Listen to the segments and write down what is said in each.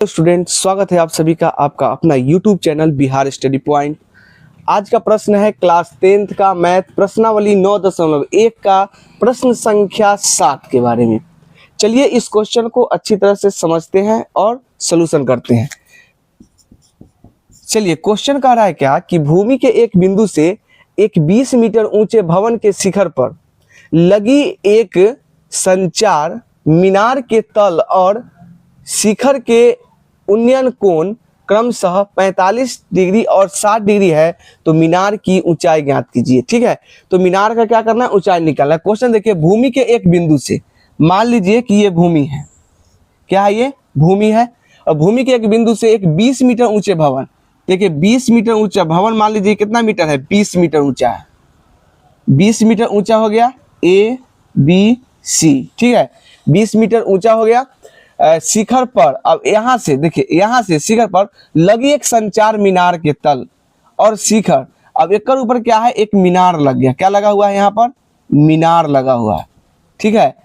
तो स्टूडेंट, स्वागत है आप सभी का आपका अपना YouTube channel Bihar study point. आज का प्रश्न है क्लास 10th का मैथ प्रश्नावली 9.1 का प्रश्न संख्या 7 के बारे में। चलिए इस क्वेश्चन को अच्छी तरह से समझते हैं और सॉल्यूशन करते हैं। चलिए, क्वेश्चन कह रहा है क्या कि भूमि के एक बिंदु से एक 20 मीटर ऊंचे भवन के शिखर पर लगी एक संचार मीनार के तल और शिखर के उन्नयन कोण क्रमशः 45 डिग्री और 60 डिग्री है, तो मीनार की ऊंचाई ज्ञात कीजिए। ठीक है, तो मीनार का क्या करना है, ऊंचाई निकालना है। क्वेश्चन देखिए, भूमि के एक बिंदु से, मान लीजिए कि ये भूमि है, क्या है, ये भूमि है, और भूमि के एक बिंदु से एक 20 मीटर ऊंचे भवन, देखिए 20 मीटर ऊंचा भवन, मान लीजिए कितना मीटर है, 20 मीटर ऊंचा है, 20 मीटर ऊंचा हो गया ए बी सी। ठीक है, 20 मीटर ऊंचा हो गया। शिखर पर, अब यहाँ से देखिए, यहाँ से शिखर पर लगी एक संचार मीनार के तल और शिखर, अब एक ऊपर क्या है, एक मीनार लग गया। क्या लगा हुआ है यहाँ पर, मीनार लगा हुआ है। ठीक है,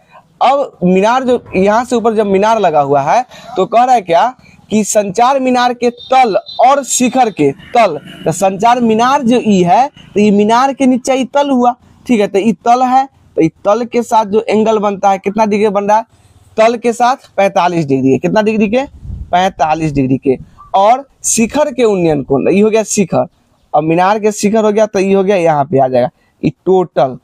अब मीनार जो यहाँ से ऊपर जब मीनार लगा हुआ है, तो कह रहा है क्या कि संचार मीनार के तल और शिखर के तल, तो संचार मीनार जो ई है, तो ये मीनार के नीचे ई तल हुआ। ठीक है, तो ई तल है, तो ई तल के साथ जो एंगल बनता है, कितना डिग्री बन रहा है, तल के साथ 45 डिग्री है। कितना डिग्री के, 45 डिग्री के। और शिखर के उन्नयन कोण, ये हो गया शिखर, और मीनार के शिखर हो गया, तो ये हो गया, यहाँ पे आ जाएगा ये टोटल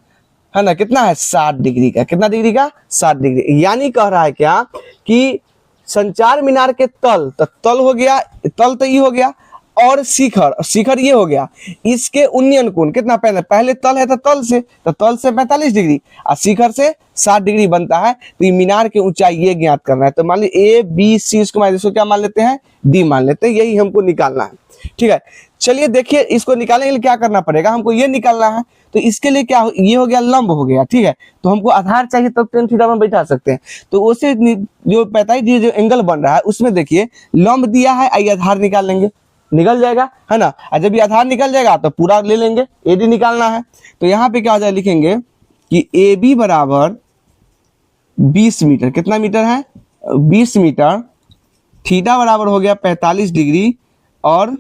है ना, कितना है, 60 डिग्री का। कितना डिग्री का, 60 डिग्री। यानी कह रहा है क्या कि संचार मीनार के तल, तो तल हो गया, तल तो ये हो गया, और शिखर, शिखर ये हो गया, इसके उन्नयन कोण कितना, पहले तल है तो तल से 45 डिग्री और शिखर से 60 डिग्री बनता है। तो ये मीनार की ऊंचाई ये ज्ञात करना है। तो मान लीजिए ए बी सी, इसको मान लीजिए क्या मान लेते हैं, डी मान लेते हैं, यही हमको निकालना है। ठीक है, चलिए देखिए, इसको निकालने के लिए क्या करना पड़ेगा, हमको ये निकालना है। तो इसके लिए क्या, ये हो गया लंब हो गया। ठीक है, तो हमको आधार चाहिए, तब tan थीटा में बैठा सकते हैं। तो उसे जो 45 डिग्री जो एंगल बन रहा है, उसमें देखिए लंब दिया है, आइए आधार निकाल लेंगे, निकल जाएगा, है ना। और जब ये आधार निकल जाएगा तो पूरा ले लेंगे, एडी निकालना है। तो यहाँ पे क्या हो जाए, लिखेंगे कि ए बी बराबर 20 मीटर, कितना मीटर है, 20 मीटर, थीटा बराबर हो गया 45 डिग्री, और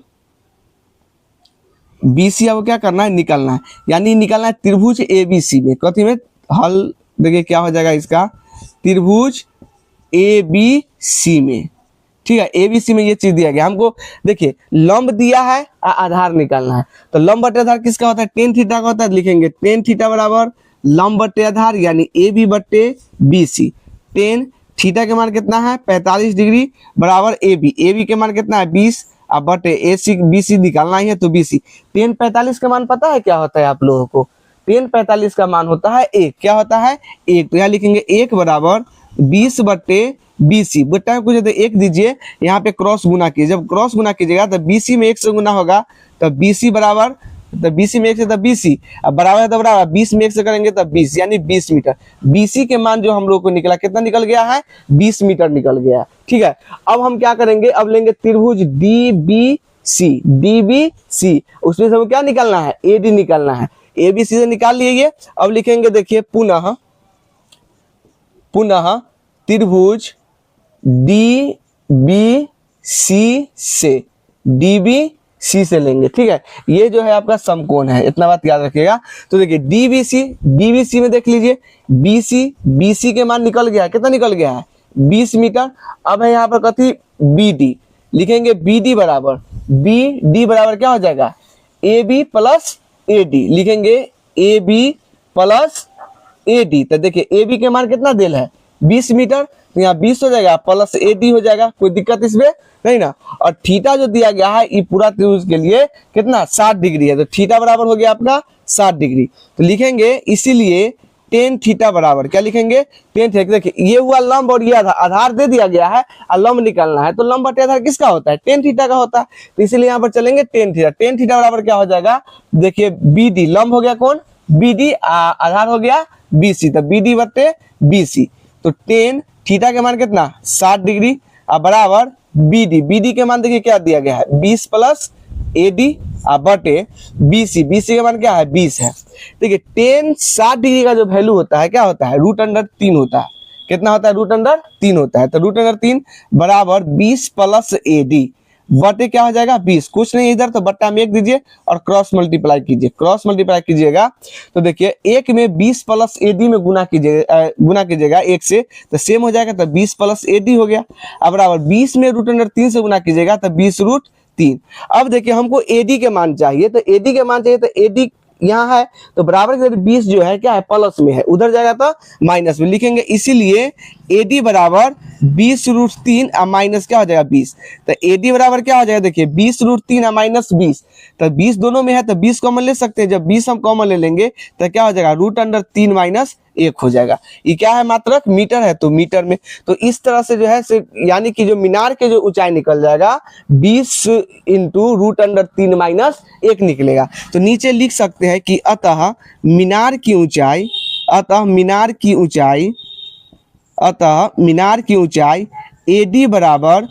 BC अब क्या करना है, निकालना है। यानी निकालना है त्रिभुज ABC में, कथी में, हल देखिए क्या हो जाएगा इसका, त्रिभुज ABC में। ठीक है, ABC में ये चीज दिया गया हमको। देखिए लंब दिया है, आधार निकालना है। तो लंब बटे आधार किसका होता है, tan थीटा का होता है। लिखेंगे tan थीटा बराबर लंब बटे आधार, यानी AB बटे BC। tan थीटा के मान कितना है, 45 डिग्री, बराबर AB के मान कितना है, 20, अब बटे AC BC निकालना ही है, तो BC। tan 45 का मान पता है क्या होता है आप लोगों को, tan 45 का मान होता है 1। क्या होता है, 1। तो यहाँ लिखेंगे 1 बराबर 20 बटे BC, बटा कुछ 1 दीजिए, यहाँ पे क्रॉस गुना कीजिए। जब क्रॉस गुना कीजिएगा तो BC में 1 से गुना होगा, तो BC बराबर, तो BC में 1 से, तो BC अब बराबर है, तो बराबर 20 में 1 से करेंगे तो 20, यानी 20 मीटर। BC के मान जो हम लोग को निकला, कितना निकल गया है, 20 मीटर निकल गया है। ठीक है, अब हम क्या करेंगे, अब लेंगे त्रिभुज DBC, उसमें से क्या निकालना है, AD निकालना है। ABC से निकाल लिए। अब लिखेंगे, देखिए पुनः त्रिभुज DBC से लेंगे। ठीक है, ये जो है आपका समकोण है, इतना बात याद रखिएगा। तो देखिए DBC में देख लीजिए, BC के मान निकल गया है, कितना निकल गया है, 20 मीटर। अब है यहाँ पर कथी, BD, लिखेंगे BD बराबर क्या हो जाएगा, AB प्लस AD, लिखेंगे AB प्लस AD। तो देखिए AB के मान कितना देल है, 20 मीटर, तो यहाँ 20 हो जाएगा, प्लस AD हो जाएगा, कोई दिक्कत इसमें नहीं ना। और थीटा जो दिया गया है ये पूरा त्रिभुज के लिए कितना, 60 डिग्री है, तो थीटा बराबर हो गया आपका 60 डिग्री। तो लिखेंगे इसीलिए tan थीटा बराबर, क्या लिखेंगे, tan थीटा। देखिए ये हुआ लंब और ये आधार दे दिया गया है, और लंब निकालना है, तो लंब बटे आधार किसका होता है, tan थीटा का होता है। तो इसीलिए यहाँ पर चलेंगे tan थीटा बराबर क्या हो जाएगा, देखिए BD, लंब हो गया कौन, BD, आधार हो गया BC, तो BD बटे BC। तो tan थीटा के मान कितना, 60 डिग्री, बराबर BD के मान देखिए क्या दिया गया है, 20 प्लस AD बटे BC के मान क्या है, 20 है। देखिए tan 60 डिग्री का जो वैल्यू होता है क्या होता है, √3 होता है। कितना होता है, √3 होता है। तो √3 बराबर 20 प्लस AD बटे क्या हो जाएगा 20, कुछ नहीं इधर, तो बट्टा में 1 दीजिए और क्रॉस मल्टीप्लाई कीजिए। क्रॉस मल्टीप्लाई कीजिएगा तो देखिए 1 में 20 प्लस AD में गुना कीजिएगा 1 से, तो सेम हो जाएगा, तो 20 प्लस AD हो गया। अब बराबर 20 में √3 से गुना कीजिएगा तो 20√3। अब देखिए हमको AD के मान चाहिए, तो AD के मान चाहिए, तो AD यहाँ है तो बराबर के 20 जो है क्या है, प्लस में है, उधर जाएगा तो माइनस में लिखेंगे, इसीलिए AD बराबर 20√3 माइनस क्या हो जाएगा 20। तो AD बराबर क्या हो जाएगा, देखिए 20√3 माइनस 20, तो 20 दोनों में है तो 20 कॉमन ले सकते हैं। जब 20 हम कॉमन ले लेंगे तो क्या हो जाएगा, √3 माइनस 1 हो जाएगा। ये क्या है, मात्रक मीटर है, तो मीटर में। तो इस तरह से जो है यानी कि जो मीनार के जो ऊंचाई निकल जाएगा 20 इंटू √3 माइनस 1 निकलेगा। तो नीचे लिख सकते हैं कि अतः मीनार की ऊंचाई AD बराबर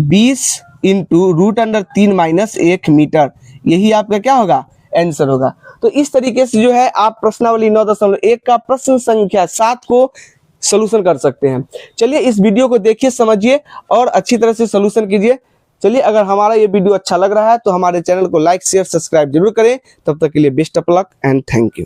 20 इंटू √3 माइनस 1 मीटर, यही आपका क्या होगा, आंसर होगा। तो इस तरीके से जो है आप प्रश्नावली 9.1 का प्रश्न संख्या 7 को सॉल्यूशन कर सकते हैं। चलिए इस वीडियो को देखिए, समझिए और अच्छी तरह से सॉल्यूशन कीजिए। चलिए अगर हमारा ये वीडियो अच्छा लग रहा है तो हमारे चैनल को लाइक शेयर सब्सक्राइब जरूर करें। तब तक के लिए best of luck and thank you.